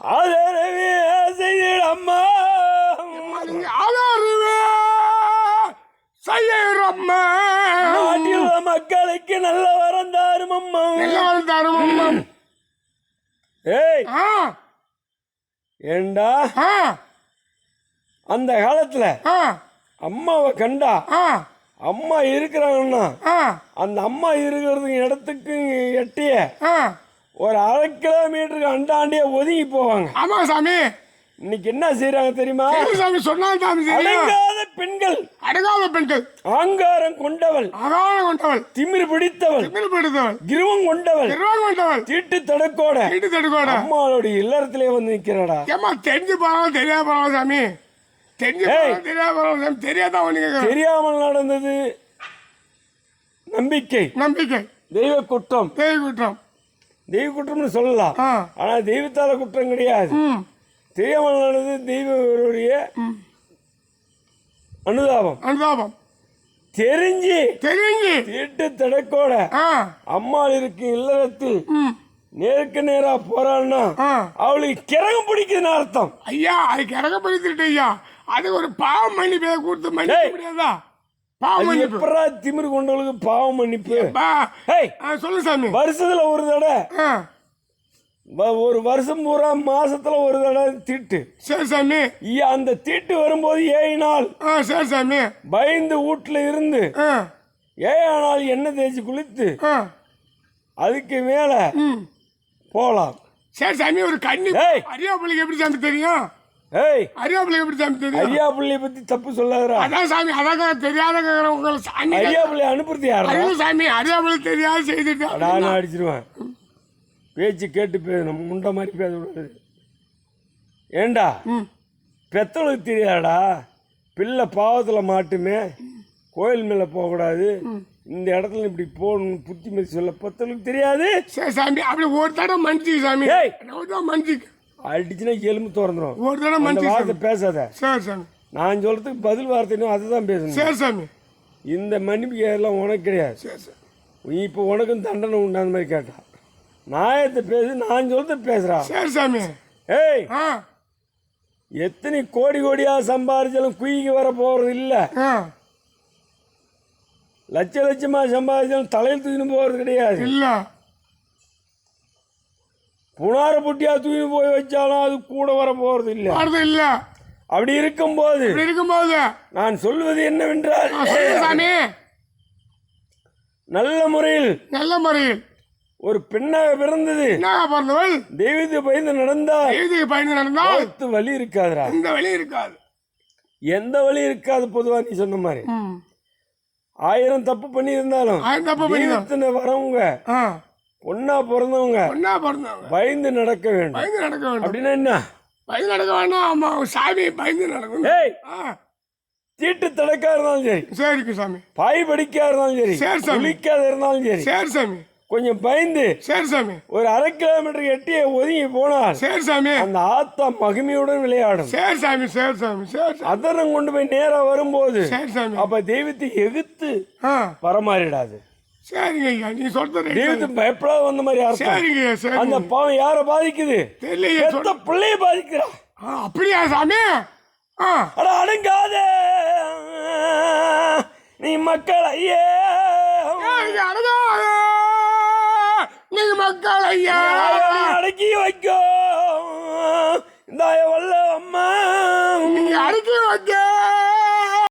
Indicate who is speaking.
Speaker 1: ஆதரவே செய்திடம்மா,
Speaker 2: ஆதரவே செய்யறம்மா.
Speaker 1: நாட்டில் மக்களுக்கு நல்ல வரம் தாரும் அம்மா,
Speaker 2: நல்ல வரம் தாரும் அம்மா.
Speaker 1: ஏய் ஏண்டா அந்த காலத்துல அம்மாவை கண்டா அம்மா இருக்கிறாங்கன்னா அந்த அம்மா இருக்கிறதுக்கு இடத்துக்கு எட்டிய ஒரு 1/2 கிலோமீட்டருக்கு அண்டாண்டியே ஒதுங்கி போவாங்க.
Speaker 2: ஆமா சாமி.
Speaker 1: இன்னைக்கு என்ன செய்யறாங்க தெரியுமா
Speaker 2: சாமி? சொன்னாங்க
Speaker 1: அடங்காத பெண்கள்,
Speaker 2: அடங்காத பெண்கள்,
Speaker 1: ஆங்காரம் கொண்டவள்,
Speaker 2: ஆங்காரம் கொண்டவள்,
Speaker 1: திமிர் பிடித்தவள், கிருவம் கொண்டவள், தீட்டு தடுக்கோட அம்மாவோட இல்லறத்திலே வந்து நிக்கிறாடா.
Speaker 2: ஏமா தெரிஞ்சு போறாங்க தெரியாம போறாங்க சாமி, தெரிஞ்சு தெரியாம போறாங்க சாமி, தெரியாத
Speaker 1: தெரியாமல் நடந்தது நம்பிக்கை,
Speaker 2: நம்பிக்கை,
Speaker 1: தெய்வ குற்றம்,
Speaker 2: தெய்வ குற்றம்,
Speaker 1: தெய்வ குற்றம்னு சொல்லலாம். ஆனா தெய்வத்தால குற்றம் கிடையாது. தெரியாமல் நடந்தது தெய்வருடைய அனுதாபம், அனுதாபம். தெரிஞ்சு தீட்டு தடக்கோட அம்மாள் இருக்கு இல்லறத்தில் நேருக்கு நேரா போறான்னா அவளுக்கு கிறகம் பிடிக்குதுன்னு அர்த்தம்.
Speaker 2: ஐயா அது கிறகம் பிடிச்சிட்டு ஐயா, அது ஒரு பாவம் மன்னிப்பை கொடுத்து மன்னிக்க முடியாதா?
Speaker 1: எப்படா திமிரு கொண்டவளுக்கு பாவம் மன்னிப்பு?
Speaker 2: சொல்லு சாமி.
Speaker 1: வருஷத்துல ஒரு தடவை, ஒரு வருஷம் பூரா மாசத்துல ஒரு தடவை தீட்டு.
Speaker 2: சரி சாமி.
Speaker 1: அந்த தீட்டு வரும்போது 7 நாள்
Speaker 2: சரி சாமி
Speaker 1: பயந்து வீட்டுல இருந்து 7 நாள் எண்ணெய் தேய்ச்சி குளித்து அதுக்கு மேல போலாம்.
Speaker 2: சரி சாமி. ஒரு கண்ணி அரியாப்பிள்ளைக்கு எப்படி சாமி தெரியும்? அரியாப்பிள்ளைக்கு எப்படி சாமி தெரியும்?
Speaker 1: அரியாப்பிள்ளைய பத்தி தப்பு சொல்லாதா?
Speaker 2: அதான் சாமி, அதான் தெரியாத உங்களை சாமி.
Speaker 1: அரியாப்பிள்ளை அனுப்புறது யாரு
Speaker 2: சாமி? அரியாப்பிள்ளை தெரியாத செய்துட்டு
Speaker 1: நான் அடிச்சிருவேன். பேச்சு கேட்டு பேசணும், முண்டை மாதிரி பேசக்கூடாது. ஏண்டா பெத்தவளுக்கு தெரியாடா பிள்ளை பாவத்தில் மாட்டுமே, கோயில் மேலே போகக்கூடாது, இந்த இடத்துல இப்படி போகணும் புத்திமதி சொல்ல பெத்தவளுக்கு தெரியாது.
Speaker 2: சரி சாமி. அப்படி ஒரு தடவை மன்னிச்சு சாமி, ஒரு தடவை மன்னிச்சு.
Speaker 1: அடிச்சுன்னா எலும்பு திறந்துடும்.
Speaker 2: ஒரு தடவை மன்னிச்சு
Speaker 1: வார்த்தை பேசாத.
Speaker 2: சரி சாமி.
Speaker 1: நான் சொல்றதுக்கு பதில் வார்த்தைன்னு அதுதான் பேசணும்.
Speaker 2: சரி சாமி.
Speaker 1: இந்த மன்னிப்பு எல்லாம் உனக்கு கிடையாது.
Speaker 2: சரி சார்.
Speaker 1: இப்போ உனக்கும் தண்டனை உண்டான மாதிரி கேட்டா நாயத்தை பேசு, நான் சொல்றது பேசுறா.
Speaker 2: சரி சாமி.
Speaker 1: ஏய் எத்தனை கோடி கோடியா சம்பாதிச்சாலும் குயிக்கு வர போறது இல்ல, லட்ச லட்சமா சம்பாதிச்சாலும் தலையில் தூக்கின்னு போறது கிடையாது.
Speaker 2: இல்ல
Speaker 1: புனார புட்டியா தூக்கி போய் வச்சாலும் அது கூட வர போறது இல்ல. அப்படி இருக்கும்போது நான் சொல்வது என்னவென்றால் நல்ல முறையில் ஒரு பெண்ணாக பிறந்தது, தெய்வத்தை பயந்து நடந்தால் வழி இருக்காதுடா. எந்த வழி இருக்காது. பொதுவா நீ சொன்ன மாதிரி 1000 தப்பு பண்ணி இருந்தாலும் வரவங்க பொண்ணா பிறந்தவங்க பயந்து நடக்க வேண்டும். அப்படின்னா என்ன?
Speaker 2: பயந்து நடக்க வேண்டாம் சாமி, பயந்து நடக்கணும்.
Speaker 1: தீட்டு தடக்கா இருந்தாலும் சரி,
Speaker 2: சரிக்கு சாமி,
Speaker 1: பாய் படிக்கா இருந்தாலும் சரி, குளிக்காத இருந்தாலும் சரி,
Speaker 2: சரி சாமி,
Speaker 1: கொஞ்சம் பயந்து
Speaker 2: சரி சாமி ஒரு
Speaker 1: 1/2 கிலோமீட்டர் எட்டிய ஒதுங்கி போனால்
Speaker 2: சரி சாமி
Speaker 1: அந்த ஆத்தா மகிமையுடன் விளையாடும்.
Speaker 2: சரி சாமி, சரி சாமி, சரி.
Speaker 1: அதரம் கொண்டு போய் நேரா வரும்போது
Speaker 2: சரி சாமி
Speaker 1: அப்ப தெய்வத்தை எகுத்து வரமாறிடாது.
Speaker 2: சரிங்க ஐயா, நீ சொல்றது
Speaker 1: தெய்வத்தை பயப்படாத வந்த மாதிரி அர்த்தம். அந்த பாவம் யார பாதிக்குது? தெரியல, பிள்ளைய பாதிக்கிறா.
Speaker 2: அப்படியா சாமி?
Speaker 1: அடங்காத நீ மக்கள் ஐயா,
Speaker 2: நீங்க மக்கள் ஐயா
Speaker 1: அடக்கி வைக்கோ இந்த வல்ல அம்மா,
Speaker 2: நீங்க அடக்கி வைக்க